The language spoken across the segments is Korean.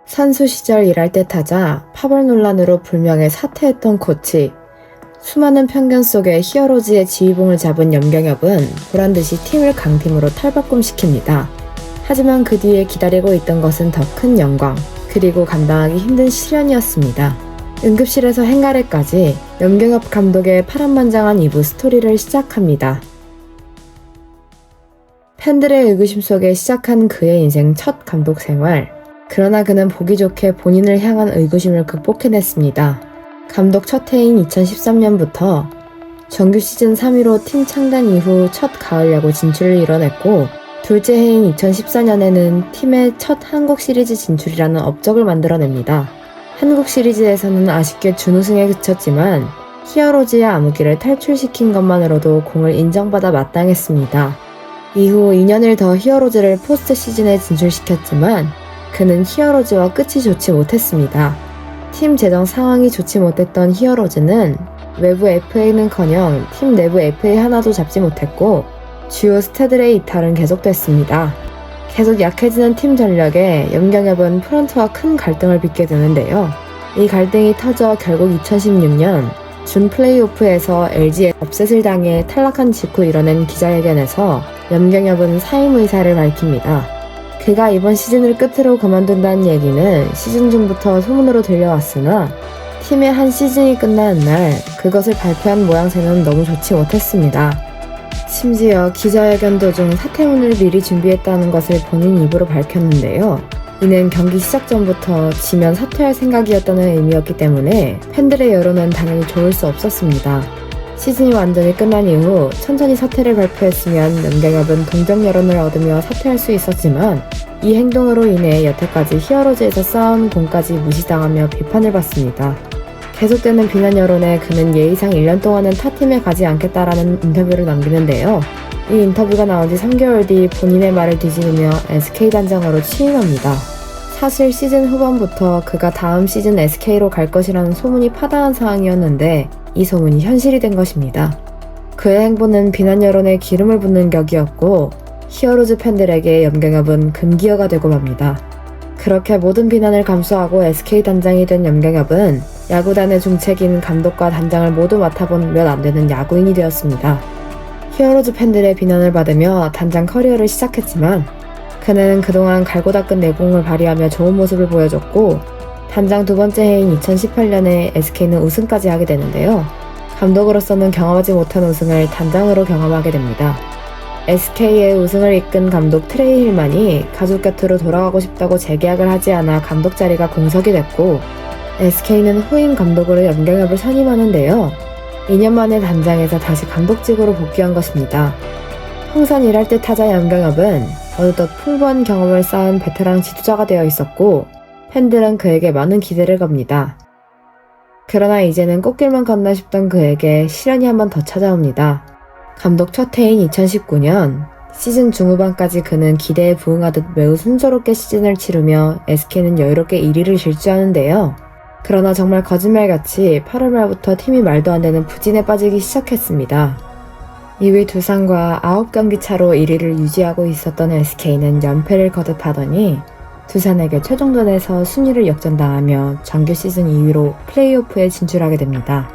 선수 시절 일할 때 타자 파벌 논란으로 불명예 사퇴했던 코치. 수많은 편견 속에 히어로즈의 지휘봉을 잡은 염경엽은 보란듯이 팀을 강팀으로 탈바꿈시킵니다. 하지만 그 뒤에 기다리고 있던 것은 더 큰 영광, 그리고 감당하기 힘든 시련이었습니다. 응급실에서 행가래까지 염경엽 감독의 파란만장한 2부 스토리를 시작합니다. 팬들의 의구심 속에 시작한 그의 인생 첫 감독 생활. 그러나 그는 보기 좋게 본인을 향한 의구심을 극복해냈습니다. 감독 첫 해인 2013년부터 정규 시즌 3위로 팀 창단 이후 첫 가을 야구 진출을 이뤄냈고, 둘째 해인 2014년에는 팀의 첫 한국 시리즈 진출이라는 업적을 만들어냅니다. 한국 시리즈에서는 아쉽게 준우승에 그쳤지만 히어로즈의 암흑기를 탈출시킨 것만으로도 공을 인정받아 마땅했습니다. 이후 2년을 더 히어로즈를 포스트 시즌에 진출시켰지만 그는 히어로즈와 끝이 좋지 못했습니다. 팀 재정 상황이 좋지 못했던 히어로즈는 외부 FA는커녕 팀 내부 FA 하나도 잡지 못했고 주요 스타들의 이탈은 계속됐습니다. 계속 약해지는 팀 전력에 염경엽은 프런트와 큰 갈등을 빚게 되는데요. 이 갈등이 터져 결국 2016년 준 플레이오프에서 LG에 업셋을 당해 탈락한 직후 이뤄낸 기자회견에서 염경엽은 사임 의사를 밝힙니다. 그가 이번 시즌을 끝으로 그만둔다는 얘기는 시즌 중부터 소문으로 들려왔으나 팀의 한 시즌이 끝나는 날 그것을 발표한 모양새는 너무 좋지 못했습니다. 심지어 기자회견 도중 사퇴문을 미리 준비했다는 것을 본인 입으로 밝혔는데요. 이는 경기 시작 전부터 지면 사퇴할 생각이었다는 의미였기 때문에 팬들의 여론은 당연히 좋을 수 없었습니다. 시즌이 완전히 끝난 이후 천천히 사퇴를 발표했으면 염경엽은 동정 여론을 얻으며 사퇴할 수 있었지만 이 행동으로 인해 여태까지 히어로즈에서 쌓아온 공까지 무시당하며 비판을 받습니다. 계속되는 비난 여론에 그는 예의상 1년 동안은 타팀에 가지 않겠다라는 인터뷰를 남기는데요. 이 인터뷰가 나온 지 3개월 뒤 본인의 말을 뒤집으며 SK 단장으로 취임합니다. 사실 시즌 후반부터 그가 다음 시즌 SK로 갈 것이라는 소문이 파다한 상황이었는데 이 소문이 현실이 된 것입니다. 그의 행보는 비난 여론에 기름을 붓는 격이었고 히어로즈 팬들에게 염경엽은 금기어가 되고 맙니다. 그렇게 모든 비난을 감수하고 SK 단장이 된 염경엽은 야구단의 중책인 감독과 단장을 모두 맡아본 몇 안 되는 야구인이 되었습니다. 히어로즈 팬들의 비난을 받으며 단장 커리어를 시작했지만 그는 그동안 갈고 닦은 내공을 발휘하며 좋은 모습을 보여줬고 단장 두 번째 해인 2018년에 SK는 우승까지 하게 되는데요. 감독으로서는 경험하지 못한 우승을 단장으로 경험하게 됩니다. SK의 우승을 이끈 감독 트레이 힐만이 가족 곁으로 돌아가고 싶다고 재계약을 하지 않아 감독 자리가 공석이 됐고 SK는 후임 감독으로 염경엽을 선임하는데요. 2년 만에 단장에서 다시 감독직으로 복귀한 것입니다. 통산 일할 때 타자 염경엽은 어느덧 풍부한 경험을 쌓은 베테랑 지도자가 되어 있었고 팬들은 그에게 많은 기대를 겁니다. 그러나 이제는 꽃길만 걷나 싶던 그에게 시련이 한 번 더 찾아옵니다. 감독 첫 해인 2019년 시즌 중후반까지 그는 기대에 부응하듯 매우 순조롭게 시즌을 치르며 SK는 여유롭게 1위를 질주하는데요. 그러나 정말 거짓말같이 8월 말부터 팀이 말도 안 되는 부진에 빠지기 시작했습니다. 2위 두산과 9경기 차로 1위를 유지하고 있었던 SK는 연패를 거듭하더니 두산에게 최종전에서 순위를 역전당하며 정규 시즌 2위로 플레이오프에 진출하게 됩니다.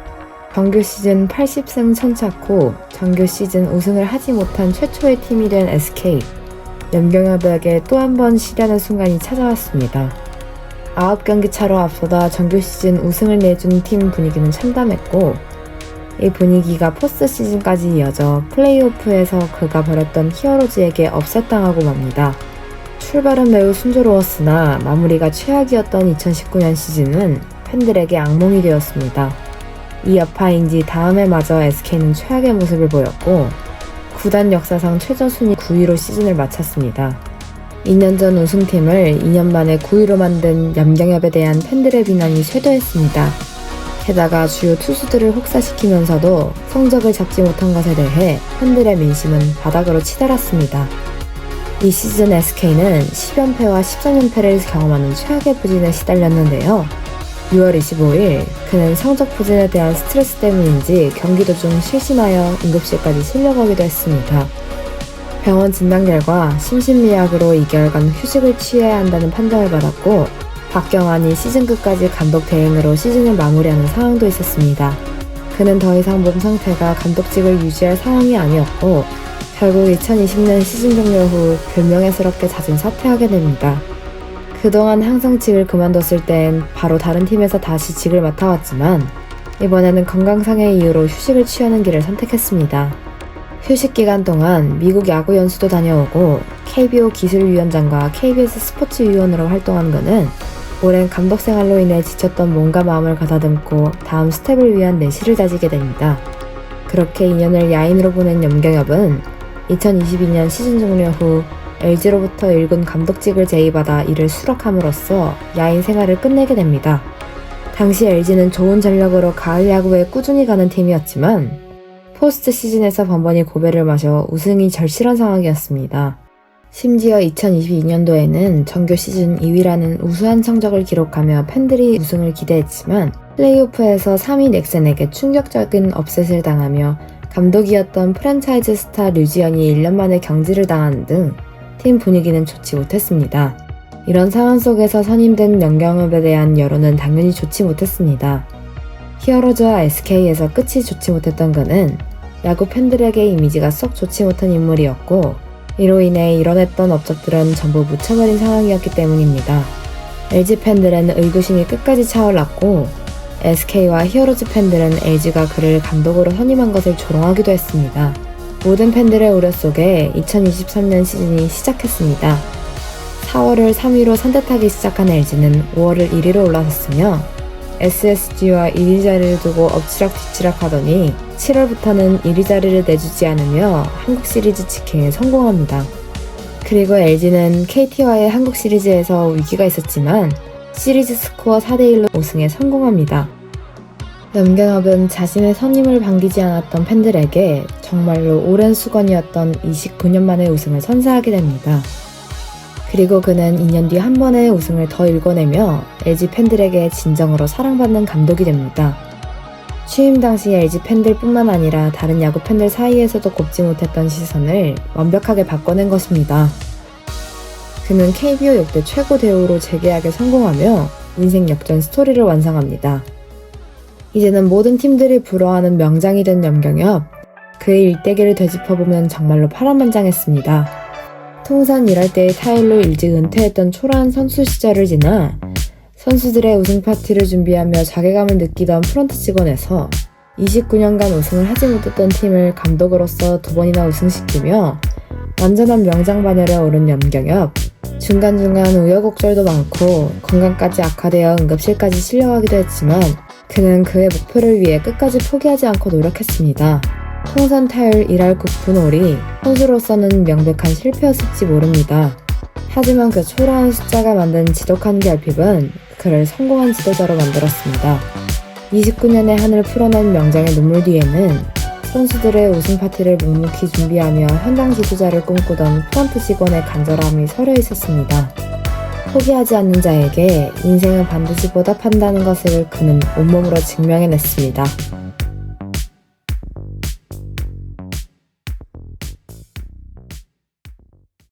정규 시즌 80승 1000차 정규 시즌 우승을 하지 못한 최초의 팀이 된 SK. 염경엽에게 또 한 번 시련의 순간이 찾아왔습니다. 9경기 차로 앞서다 정규 시즌 우승을 내준 팀 분위기는 참담했고 이 분위기가 포스트 시즌까지 이어져 플레이오프에서 그가 벌였던 히어로즈에게 업셋당하고 맙니다. 출발은 매우 순조로웠으나 마무리가 최악이었던 2019년 시즌은 팬들에게 악몽이 되었습니다. 이 여파인지 다음 해마저 SK는 최악의 모습을 보였고 구단 역사상 최저 순위 9위로 시즌을 마쳤습니다. 2년 전 우승팀을 2년 만에 9위로 만든 염경엽에 대한 팬들의 비난이 쇄도했습니다. 게다가 주요 투수들을 혹사시키면서도 성적을 잡지 못한 것에 대해 팬들의 민심은 바닥으로 치달았습니다. 이 시즌 SK는 10연패와 13연패를 경험하는 최악의 부진에 시달렸는데요. 6월 25일 그는 성적 부진에 대한 스트레스 때문인지 경기 도중 실신하여 응급실까지 실려가기도 했습니다. 병원 진단 결과 심신미약으로 2개월간 휴식을 취해야 한다는 판정을 받았고 박경환이 시즌 끝까지 감독 대행으로 시즌을 마무리하는 상황도 있었습니다. 그는 더 이상 몸 상태가 감독직을 유지할 상황이 아니었고 결국 2020년 시즌 종료 후 불명예스럽게 자진 사퇴하게 됩니다. 그동안 항상 직을 그만뒀을 땐 바로 다른 팀에서 다시 직을 맡아왔지만 이번에는 건강상의 이유로 휴식을 취하는 길을 선택했습니다. 휴식 기간 동안 미국 야구 연수도 다녀오고 KBO 기술위원장과 KBS 스포츠위원으로 활동한 그는 오랜 감독 생활로 인해 지쳤던 몸과 마음을 가다듬고 다음 스텝을 위한 내실을 다지게 됩니다. 그렇게 2년을 야인으로 보낸 염경엽은 2022년 시즌 종료 후 LG로부터 1군 감독직을 제의받아 이를 수락함으로써 야인 생활을 끝내게 됩니다. 당시 LG는 좋은 전력으로 가을 야구에 꾸준히 가는 팀이었지만 포스트 시즌에서 번번이 고배를 마셔 우승이 절실한 상황이었습니다. 심지어 2022년도에는 정규 시즌 2위라는 우수한 성적을 기록하며 팬들이 우승을 기대했지만 플레이오프에서 3위 넥센에게 충격적인 업셋을 당하며 감독이었던 프랜차이즈 스타 류지연이 1년 만에 경질을 당하는 등 팀 분위기는 좋지 못했습니다. 이런 상황 속에서 선임된 염경엽에 대한 여론은 당연히 좋지 못했습니다. 히어로즈와 SK에서 끝이 좋지 못했던 그는 야구 팬들에게 이미지가 썩 좋지 못한 인물이었고 이로 인해 일어났던 업적들은 전부 묻혀버린 상황이었기 때문입니다. LG 팬들은 의구심이 끝까지 차올랐고 SK와 히어로즈 팬들은 LG가 그를 감독으로 선임한 것을 조롱하기도 했습니다. 모든 팬들의 우려 속에 2023년 시즌이 시작했습니다. 4월을 3위로 산뜻하게 시작한 LG는 5월을 1위로 올라섰으며 SSG와 1위 자리를 두고 엎치락뒤치락 하더니 7월부터는 1위 자리를 내주지 않으며 한국 시리즈 직행에 성공합니다. 그리고 LG는 KT와의 한국 시리즈에서 위기가 있었지만 시리즈 스코어 4대1로 우승에 성공합니다. 염경엽은 자신의 선임을 반기지 않았던 팬들에게 정말로 오랜 수건이었던 29년 만의 우승을 선사하게 됩니다. 그리고 그는 2년 뒤 한 번의 우승을 더 일궈내며 LG 팬들에게 진정으로 사랑받는 감독이 됩니다. 취임 당시 LG 팬들 뿐만 아니라 다른 야구 팬들 사이에서도 곱지 못했던 시선을 완벽하게 바꿔낸 것입니다. 그는 KBO 역대 최고 대우로 재계약에 성공하며 인생 역전 스토리를 완성합니다. 이제는 모든 팀들이 부러워하는 명장이 된 염경엽, 그의 일대기를 되짚어보면 정말로 파란만장했습니다. 통산 1할 때의 타율로 일찍 은퇴했던 초라한 선수 시절을 지나 선수들의 우승 파티를 준비하며 자괴감을 느끼던 프런트 직원에서 29년간 우승을 하지 못했던 팀을 감독으로서 2번이나 우승시키며 완전한 명장 반열에 오른 염경엽. 중간중간 우여곡절도 많고 건강까지 악화되어 응급실까지 실려가기도 했지만 그는 그의 목표를 위해 끝까지 포기하지 않고 노력했습니다. 통산 타율 1할 9푼 5리, 선수로서는 명백한 실패였을지 모릅니다. 하지만 그 초라한 숫자가 만든 지독한 결핍은 그를 성공한 지도자로 만들었습니다. 29년의 한을 풀어낸 명장의 눈물 뒤에는 선수들의 우승 파티를 묵묵히 준비하며 현장 지도자를 꿈꾸던 프런트 직원의 간절함이 서려 있었습니다. 포기하지 않는 자에게 인생은 반드시 보답한다는 것을 그는 온몸으로 증명해냈습니다.